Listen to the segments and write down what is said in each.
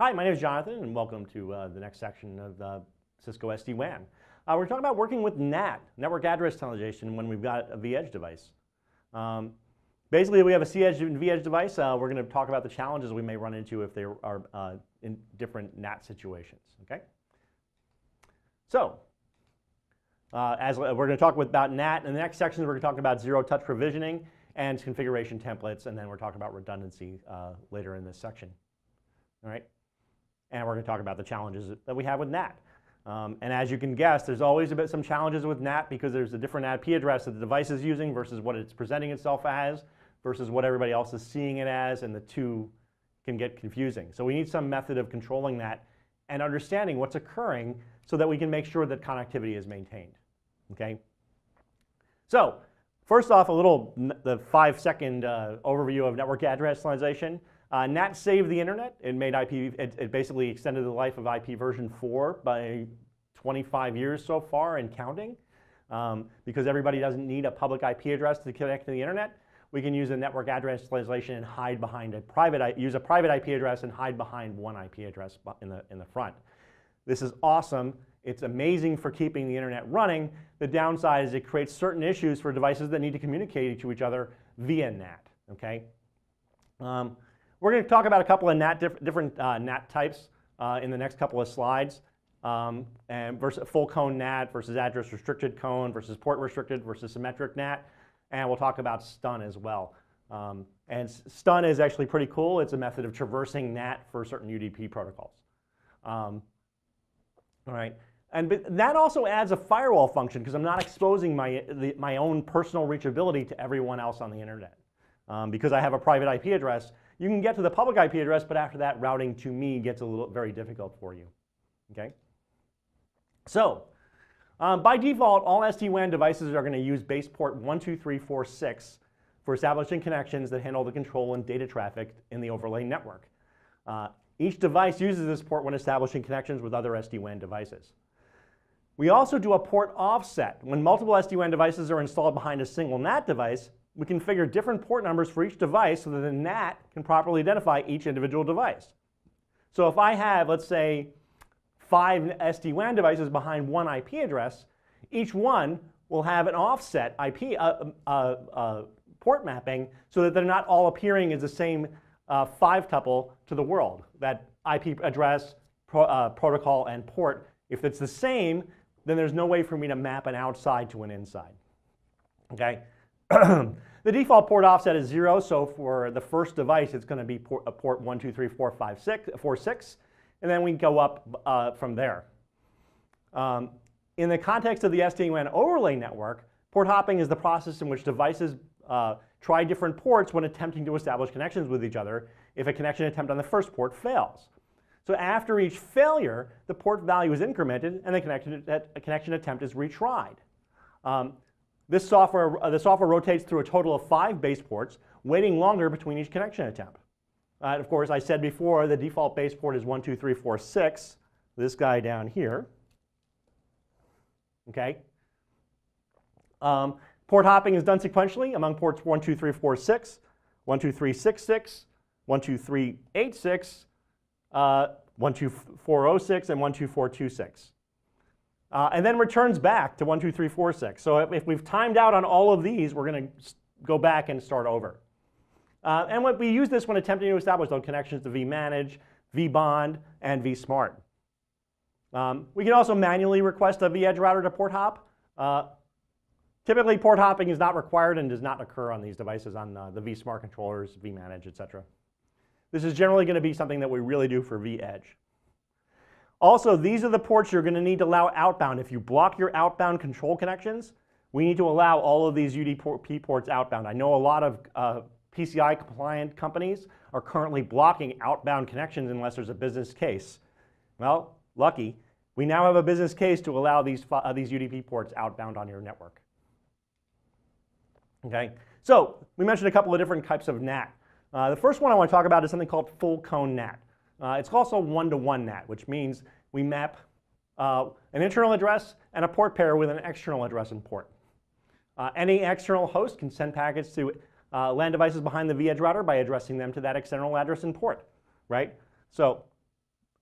Hi, my name is Jonathan, and welcome to the next section of Cisco SD WAN. We're talking about working with NAT, network address translation, when we've got a vEdge device. Basically, we have a C-Edge and vEdge device. We're going to talk about the challenges we may run into if they are in different NAT situations. Okay. So, as we're going to talk about NAT, in the next section we're going to talk about zero-touch provisioning and configuration templates, and then we're talking about redundancy later in this section. All right. And we're going to talk about the challenges that we have with NAT. And as you can guess, there's always some challenges with NAT because there's a different IP address that the device is using versus what it's presenting itself as versus what everybody else is seeing it as, and the two can get confusing. So we need some method of controlling that and understanding what's occurring so that we can make sure that connectivity is maintained. Okay? So first off, the 5-second overview of network address translation. NAT saved the internet. It made it basically extended the life of IP version 4 by 25 years so far and counting. Because everybody doesn't need a public IP address to connect to the internet, we can use a network address translation and hide behind use a private IP address and hide behind one IP address in the front. This is awesome. It's amazing for keeping the internet running. The downside is it creates certain issues for devices that need to communicate to each other via NAT. Okay. We're going to talk about a couple of different NAT types in the next couple of slides, and versus full cone NAT versus address restricted cone versus port restricted versus symmetric NAT, and we'll talk about stun as well. And stun is actually pretty cool. It's a method of traversing NAT for certain UDP protocols. All right, and that also adds a firewall function because I'm not exposing my own personal reachability to everyone else on the internet. Because I have a private IP address, you can get to the public IP address, but after that, routing to me gets very difficult for you. Okay? So, by default, all SD-WAN devices are going to use base port 12346 for establishing connections that handle the control and data traffic in the overlay network. Each device uses this port when establishing connections with other SD-WAN devices. We also do a port offset. When multiple SD-WAN devices are installed behind a single NAT device, we configure different port numbers for each device so that the NAT can properly identify each individual device. So if I have, let's say, 5 SD-WAN devices behind one IP address, each one will have an offset IP port mapping so that they're not all appearing as the same 5-tuple to the world. That IP address, protocol, and port, if it's the same, then there's no way for me to map an outside to an inside. Okay? The default port offset is 0, so for the first device, it's going to be port 12346, and then we go up from there. In the context of the SD-WAN overlay network, port hopping is the process in which devices try different ports when attempting to establish connections with each other if a connection attempt on the first port fails. So after each failure, the port value is incremented and the connection attempt is retried. The software rotates through a total of 5 base ports, waiting longer between each connection attempt. Of course, I said before, the default base port is 12346, this guy down here. Okay. Port hopping is done sequentially among ports 12346, 12366, 12386, 12406, and 12426. And then returns back to 12346. So if we've timed out on all of these, we're going to go back and start over. And we use this when attempting to establish those connections to vManage, vBond, and vSmart. We can also manually request a vEdge router to port hop. Typically, port hopping is not required and does not occur on these devices on the vSmart controllers, vManage, etc. This is generally going to be something that we really do for vEdge. Also, these are the ports you're going to need to allow outbound. If you block your outbound control connections, we need to allow all of these UDP ports outbound. I know a lot of PCI compliant companies are currently blocking outbound connections unless there's a business case. Well, lucky. We now have a business case to allow these UDP ports outbound on your network. Okay, so we mentioned a couple of different types of NAT. The first one I want to talk about is something called full cone NAT. It's also one-to-one NAT, which means we map an internal address and a port pair with an external address and port. Any external host can send packets to LAN devices behind the vEdge router by addressing them to that external address and port, right? So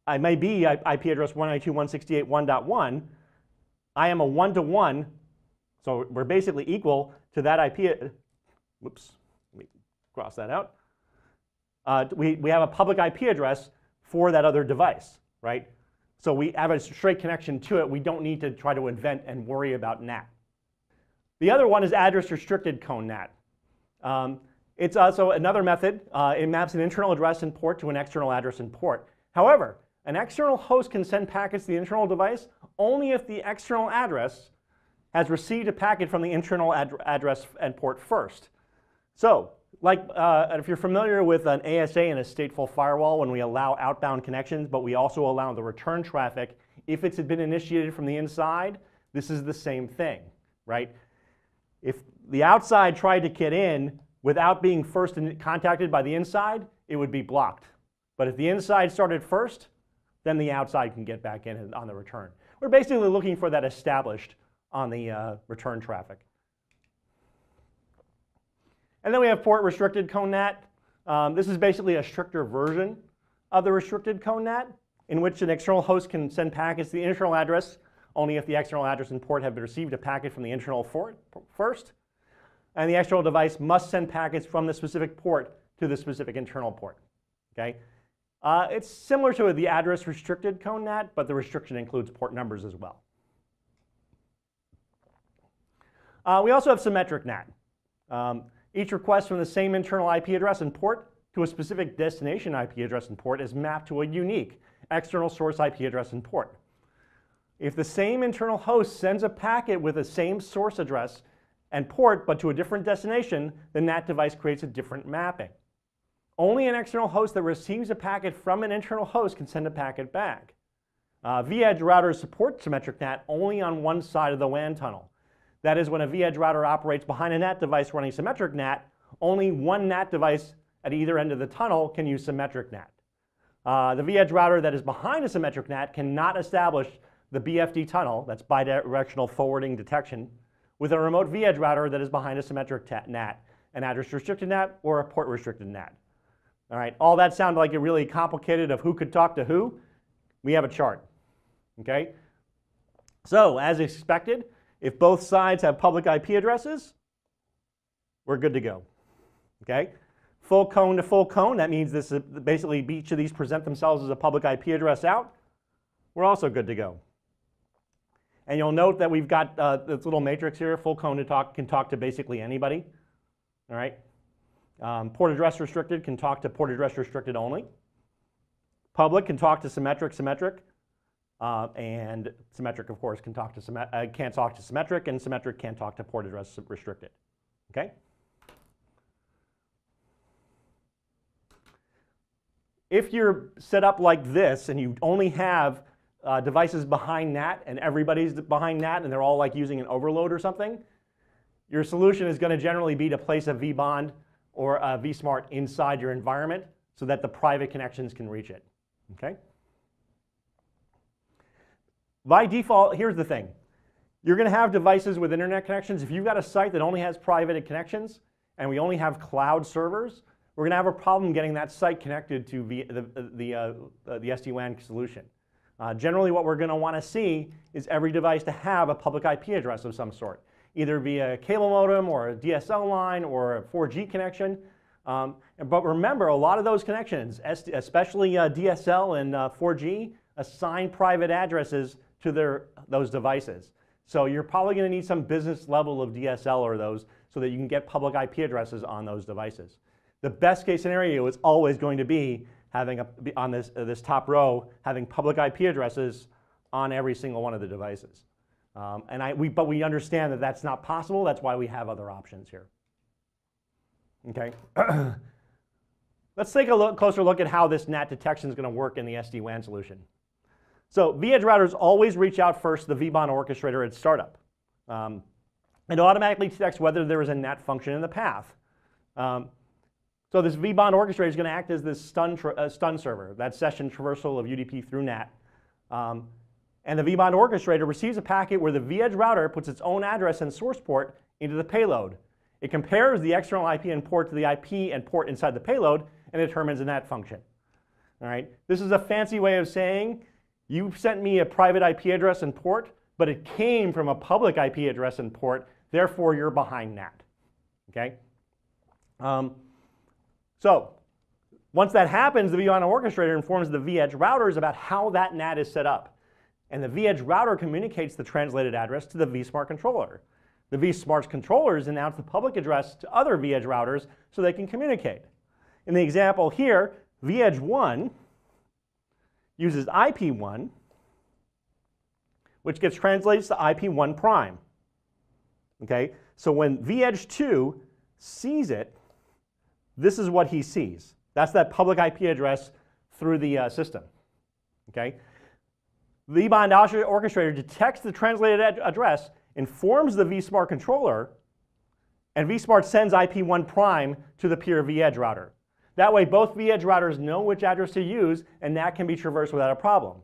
I may be IP address 192.168.1.1, I am a one-to-one, so we're basically equal to that IP. Whoops, let me cross that out. We have a public IP address for that other device, right? So we have a straight connection to it. We don't need to try to invent and worry about NAT. The other one is address restricted cone NAT. It's also another method. It maps an internal address and port to an external address and port. However, an external host can send packets to the internal device only if the external address has received a packet from the internal address and port first. So, like if you're familiar with an ASA and a stateful firewall, when we allow outbound connections, but we also allow the return traffic, if it's been initiated from the inside, this is the same thing, right? If the outside tried to get in without being first contacted by the inside, it would be blocked. But if the inside started first, then the outside can get back in on the return. We're basically looking for that established on the return traffic. And then we have port restricted cone NAT. This is basically a stricter version of the restricted cone NAT, in which an external host can send packets to the internal address only if the external address and port have received a packet from the internal port first. And the external device must send packets from the specific port to the specific internal port. Okay? It's similar to the address restricted cone NAT, but the restriction includes port numbers as well. We also have symmetric NAT. Each request from the same internal IP address and port to a specific destination IP address and port is mapped to a unique external source IP address and port. If the same internal host sends a packet with the same source address and port but to a different destination, the NAT device creates a different mapping. Only an external host that receives a packet from an internal host can send a packet back. vEdge routers support symmetric NAT only on one side of the WAN tunnel. That is, when a vEdge router operates behind a NAT device running symmetric NAT, only one NAT device at either end of the tunnel can use symmetric NAT. The vEdge router that is behind a symmetric NAT cannot establish the BFD tunnel, that's bidirectional forwarding detection, with a remote vEdge router that is behind a symmetric NAT, an address restricted NAT, or a port restricted NAT. All right, all that sounded like it really complicated of who could talk to who. We have a chart, okay? So, as expected, if both sides have public IP addresses, we're good to go, okay? Full cone to full cone, that means this is basically each of these present themselves as a public IP address out. We're also good to go. And you'll note that we've got this little matrix here. Full cone can talk to basically anybody, all right? Port address restricted can talk to port address restricted only. Public can talk to symmetric, and symmetric, of course, can't talk to symmetric, and symmetric can't talk to port address restricted. Okay. If you're set up like this and you only have devices behind NAT and everybody's behind NAT and they're all like using an overload or something, your solution is going to generally be to place a vBond or a vSmart inside your environment so that the private connections can reach it. Okay? By default, here's the thing. You're going to have devices with internet connections. If you've got a site that only has private connections and we only have cloud servers, we're going to have a problem getting that site connected to the SD-WAN solution. Generally, what we're going to want to see is every device to have a public IP address of some sort, either via a cable modem or a DSL line or a 4G connection. But remember, a lot of those connections, especially DSL and 4G, assign private addresses to those devices. So you're probably going to need some business level of DSL or those so that you can get public IP addresses on those devices. The best case scenario is always going to be having on this top row, having public IP addresses on every single one of the devices. But we understand that that's not possible. That's why we have other options here. Okay. Let's take a closer look at how this NAT detection is going to work in the SD-WAN solution. So vEdge routers always reach out first to the vBond orchestrator at startup. It automatically detects whether there is a NAT function in the path. So this vBond orchestrator is going to act as this stun server, that session traversal of UDP through NAT. And the vBond orchestrator receives a packet where the vEdge router puts its own address and source port into the payload. It compares the external IP and port to the IP and port inside the payload and determines a NAT function. All right? This is a fancy way of saying you sent me a private IP address and port, but it came from a public IP address and port, therefore you're behind NAT. Okay? So once that happens, the vLAN orchestrator informs the vEdge routers about how that NAT is set up. And the vEdge router communicates the translated address to the vSmart controller. The vSmart controllers announce the public address to other vEdge routers so they can communicate. In the example here, vEdge 1 uses IP1, which gets translated to IP1 prime. Okay? So when vEdge 2 sees it, this is what he sees. That's that public IP address through the system. Okay? The vBond orchestrator detects the translated address, informs the vSmart controller, and vSmart sends IP1 prime to the peer vEdge router. That way both vEdge routers know which address to use, and that can be traversed without a problem.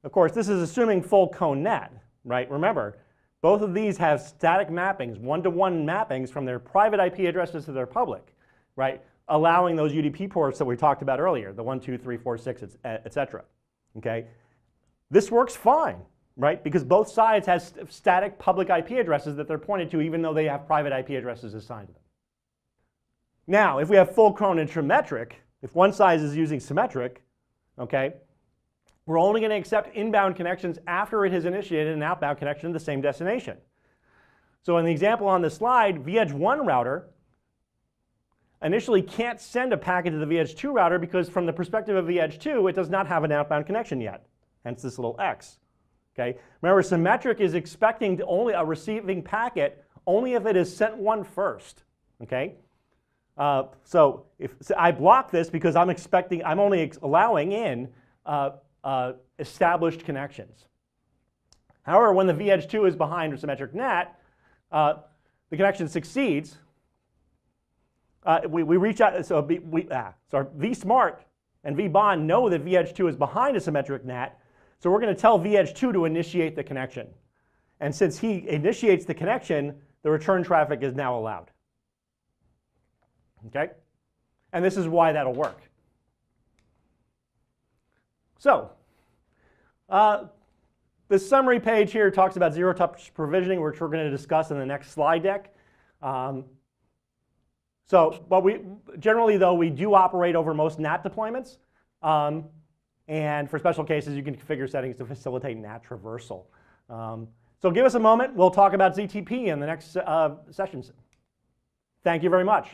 Of course, this is assuming full cone NAT, right? Remember, both of these have static mappings, one-to-one mappings from their private IP addresses to their public, right? Allowing those UDP ports that we talked about earlier, the 1, 2, 3, 4, 6, etc. Okay? This works fine, right? Because both sides have static public IP addresses that they're pointed to, even though they have private IP addresses assigned to them. Now, if we have full cone and symmetric, if one side is using symmetric, okay, we're only going to accept inbound connections after it has initiated an outbound connection to the same destination. So in the example on the slide, vEdge 1 router initially can't send a packet to the vEdge 2 router because from the perspective of vEdge 2, it does not have an outbound connection yet, hence this little X. Okay? Remember, symmetric is expecting to only a receiving packet only if it is sent one first. Okay? So if I block this because I'm only allowing in established connections. However, when the vEdge 2 is behind a symmetric NAT, the connection succeeds. We reach out, so our vSmart and vBond know that vEdge 2 is behind a symmetric NAT, so we're going to tell vEdge 2 to initiate the connection. And since he initiates the connection, the return traffic is now allowed. Okay? And this is why that'll work. So, this summary page here talks about zero-touch provisioning, which we're going to discuss in the next slide deck. But generally, though, we do operate over most NAT deployments. And for special cases, you can configure settings to facilitate NAT traversal. So give us a moment. We'll talk about ZTP in the next sessions. Thank you very much.